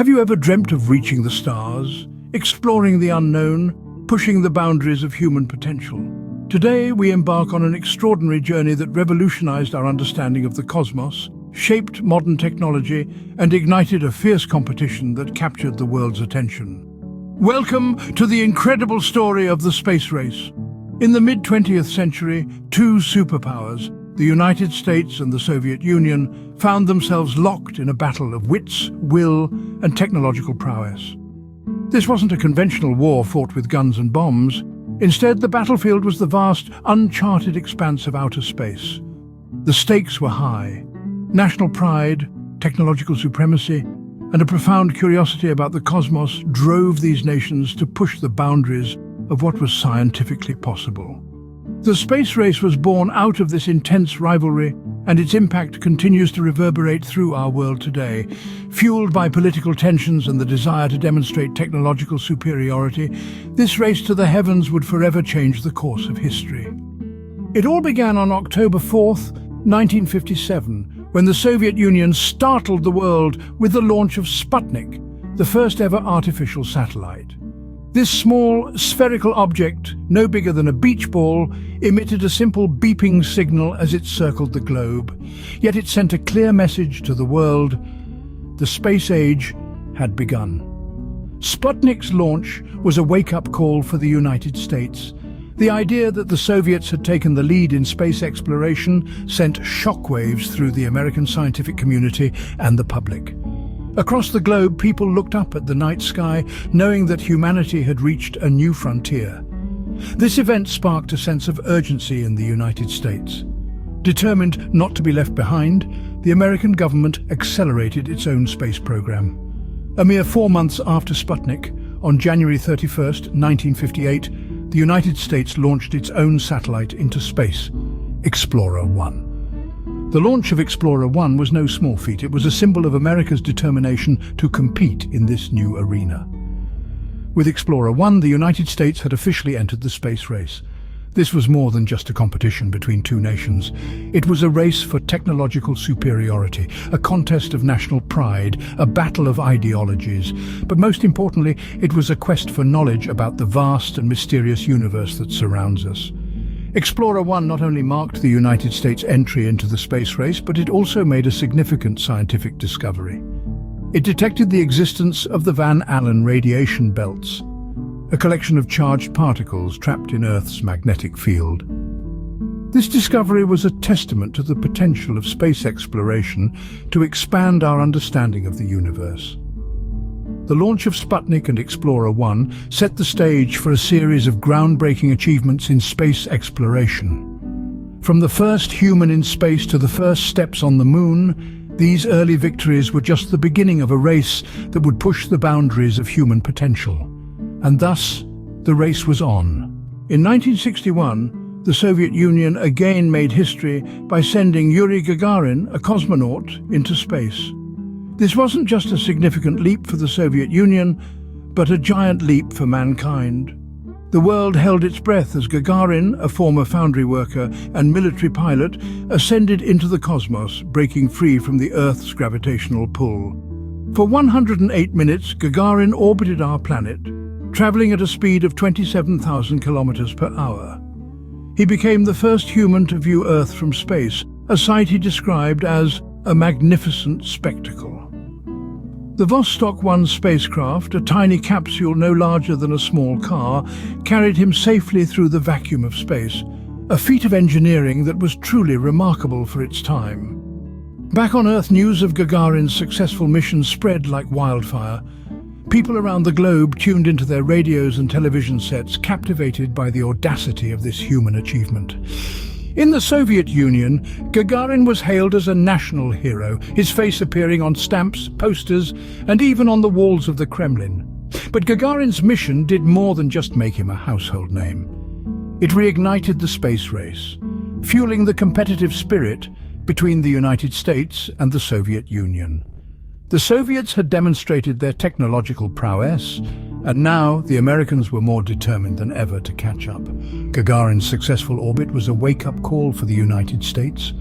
Have you ever dreamt of reaching the stars, exploring the unknown, pushing the boundaries of human potential? Today, we embark on an extraordinary journey that revolutionized our understanding of the cosmos, shaped modern technology, and ignited a fierce competition that captured the world's attention. Welcome to the incredible story of the space race. In the mid-20th century, two superpowers, the United States and the Soviet Union, found themselves locked in a battle of wits, will, and technological prowess. This wasn't a conventional war fought with guns and bombs. Instead, the battlefield was the vast, uncharted expanse of outer space. The stakes were high. National pride, technological supremacy, and a profound curiosity about the cosmos drove these nations to push the boundaries of what was scientifically possible. The space race was born out of this intense rivalry, and its impact continues to reverberate through our world today. Fueled by political tensions and the desire to demonstrate technological superiority, this race to the heavens would forever change the course of history. It all began on October 4th, 1957, when the Soviet Union startled the world with the launch of Sputnik, the first ever artificial satellite. This small, spherical object, no bigger than a beach ball, emitted a simple beeping signal as it circled the globe. Yet it sent a clear message to the world: the space age had begun. Sputnik's launch was a wake-up call for the United States. The idea that the Soviets had taken the lead in space exploration sent shockwaves through the American scientific community and the public. Across the globe, people looked up at the night sky, knowing that humanity had reached a new frontier. This event sparked a sense of urgency in the United States. Determined not to be left behind, the American government accelerated its own space program. A mere 4 months after Sputnik, on January 31st, 1958, the United States launched its own satellite into space, Explorer 1. The launch of Explorer 1 was no small feat. It was a symbol of America's determination to compete in this new arena. With Explorer 1, the United States had officially entered the space race. This was more than just a competition between two nations. It was a race for technological superiority, a contest of national pride, a battle of ideologies. But most importantly, it was a quest for knowledge about the vast and mysterious universe that surrounds us. Explorer 1 not only marked the United States' entry into the space race, but it also made a significant scientific discovery. It detected the existence of the Van Allen radiation belts, a collection of charged particles trapped in Earth's magnetic field. This discovery was a testament to the potential of space exploration to expand our understanding of the universe. The launch of Sputnik and Explorer 1 set the stage for a series of groundbreaking achievements in space exploration. From the first human in space to the first steps on the moon, these early victories were just the beginning of a race that would push the boundaries of human potential. And thus, the race was on. In 1961, the Soviet Union again made history by sending Yuri Gagarin, a cosmonaut, into space. This wasn't just a significant leap for the Soviet Union, but a giant leap for mankind. The world held its breath as Gagarin, a former foundry worker and military pilot, ascended into the cosmos, breaking free from the Earth's gravitational pull. For 108 minutes, Gagarin orbited our planet, traveling at a speed of 27,000 kilometers per hour. He became the first human to view Earth from space, a sight he described as a magnificent spectacle. The Vostok 1 spacecraft, a tiny capsule no larger than a small car, carried him safely through the vacuum of space, a feat of engineering that was truly remarkable for its time. Back on Earth, news of Gagarin's successful mission spread like wildfire. People around the globe tuned into their radios and television sets, captivated by the audacity of this human achievement. In the Soviet Union, Gagarin was hailed as a national hero, his face appearing on stamps, posters, and even on the walls of the Kremlin. But Gagarin's mission did more than just make him a household name. It reignited the space race, fueling the competitive spirit between the United States and the Soviet Union. The Soviets had demonstrated their technological prowess, and now the Americans were more determined than ever to catch up. Gagarin's successful orbit was a wake-up call for the United States.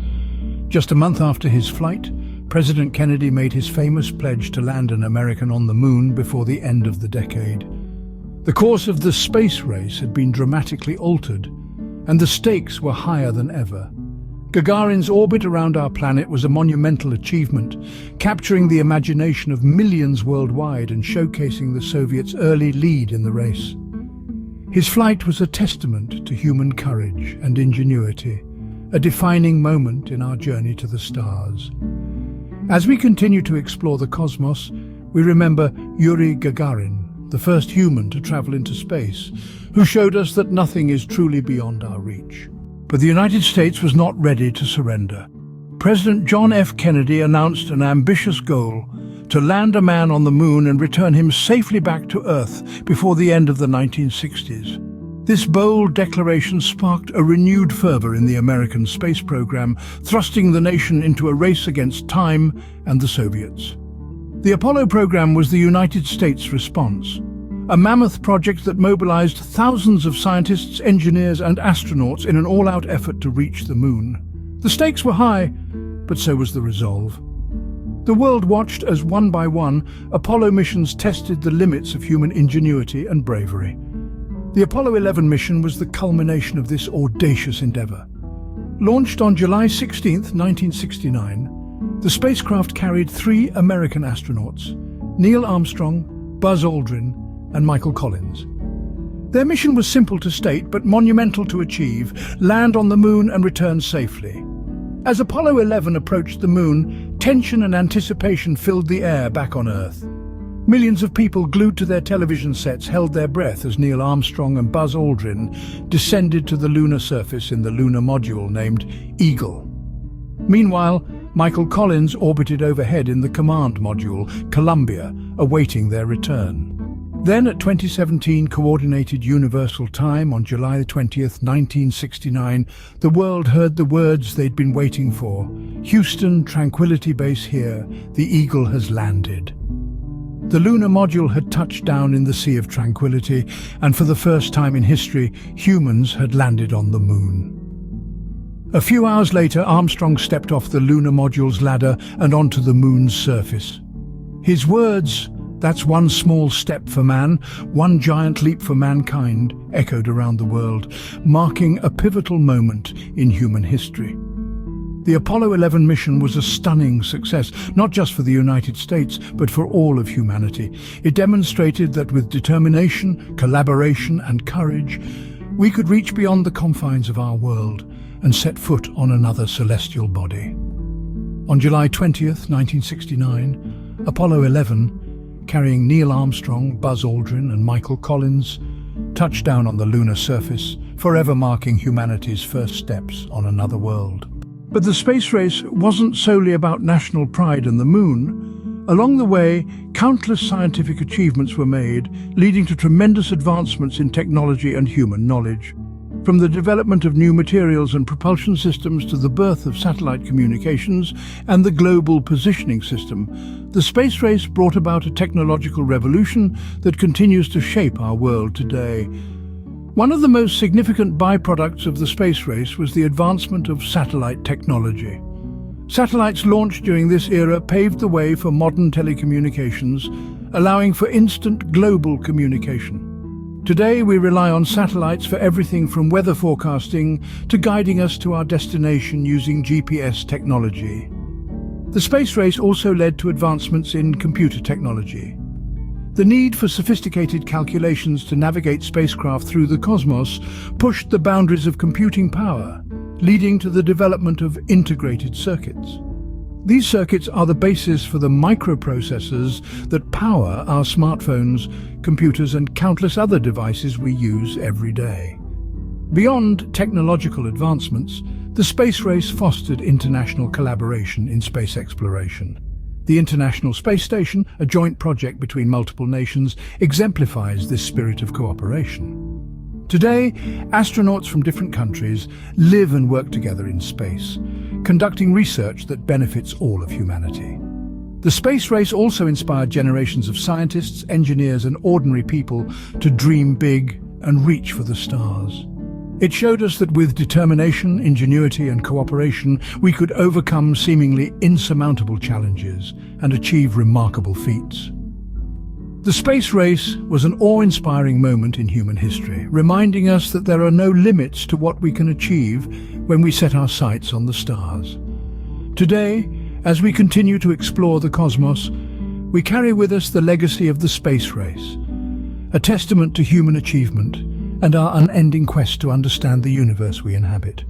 Just a month after his flight, President Kennedy made his famous pledge to land an American on the moon before the end of the decade. The course of the space race had been dramatically altered, and the stakes were higher than ever. Gagarin's orbit around our planet was a monumental achievement, capturing the imagination of millions worldwide and showcasing the Soviets' early lead in the race. His flight was a testament to human courage and ingenuity, a defining moment in our journey to the stars. As we continue to explore the cosmos, we remember Yuri Gagarin, the first human to travel into space, who showed us that nothing is truly beyond our reach. But the United States was not ready to surrender. President John F. Kennedy announced an ambitious goal to land a man on the moon and return him safely back to Earth before the end of the 1960s. This bold declaration sparked a renewed fervor in the American space program, thrusting the nation into a race against time and the Soviets. The Apollo program was the United States' response, a mammoth project that mobilized thousands of scientists, engineers and astronauts in an all-out effort to reach the moon. The stakes were high, but so was the resolve. The world watched as one by one, Apollo missions tested the limits of human ingenuity and bravery. The Apollo 11 mission was the culmination of this audacious endeavor. Launched on July 16, 1969, the spacecraft carried 3 American astronauts, Neil Armstrong, Buzz Aldrin, and Michael Collins. Their mission was simple to state, but monumental to achieve: land on the moon and return safely. As Apollo 11 approached the moon, tension and anticipation filled the air back on Earth. Millions of people glued to their television sets held their breath as Neil Armstrong and Buzz Aldrin descended to the lunar surface in the lunar module named Eagle. Meanwhile, Michael Collins orbited overhead in the command module, Columbia, awaiting their return. Then at 2017 Coordinated Universal Time on July 20th, 1969, the world heard the words they'd been waiting for. Houston, Tranquility Base here, the Eagle has landed. The lunar module had touched down in the Sea of Tranquility, and for the first time in history, humans had landed on the moon. A few hours later, Armstrong stepped off the lunar module's ladder and onto the moon's surface. His words, "That's one small step for man, one giant leap for mankind," echoed around the world, marking a pivotal moment in human history. The Apollo 11 mission was a stunning success, not just for the United States, but for all of humanity. It demonstrated that with determination, collaboration, and courage, we could reach beyond the confines of our world and set foot on another celestial body. On July 20th, 1969, Apollo 11, carrying Neil Armstrong, Buzz Aldrin, and Michael Collins, touched down on the lunar surface, forever marking humanity's first steps on another world. But the space race wasn't solely about national pride and the moon. Along the way, countless scientific achievements were made, leading to tremendous advancements in technology and human knowledge. From the development of new materials and propulsion systems to the birth of satellite communications and the global positioning system, the space race brought about a technological revolution that continues to shape our world today. One of the most significant byproducts of the space race was the advancement of satellite technology. Satellites launched during this era paved the way for modern telecommunications, allowing for instant global communication. Today we rely on satellites for everything from weather forecasting to guiding us to our destination using GPS technology. The space race also led to advancements in computer technology. The need for sophisticated calculations to navigate spacecraft through the cosmos pushed the boundaries of computing power, leading to the development of integrated circuits. These circuits are the basis for the microprocessors that power our smartphones, computers, and countless other devices we use every day. Beyond technological advancements, the space race fostered international collaboration in space exploration. The International Space Station, a joint project between multiple nations, exemplifies this spirit of cooperation. Today, astronauts from different countries live and work together in space, conducting research that benefits all of humanity. The space race also inspired generations of scientists, engineers, and ordinary people to dream big and reach for the stars. It showed us that with determination, ingenuity and cooperation, we could overcome seemingly insurmountable challenges and achieve remarkable feats. The space race was an awe-inspiring moment in human history, reminding us that there are no limits to what we can achieve when we set our sights on the stars. Today, as we continue to explore the cosmos, we carry with us the legacy of the space race, a testament to human achievement and our unending quest to understand the universe we inhabit.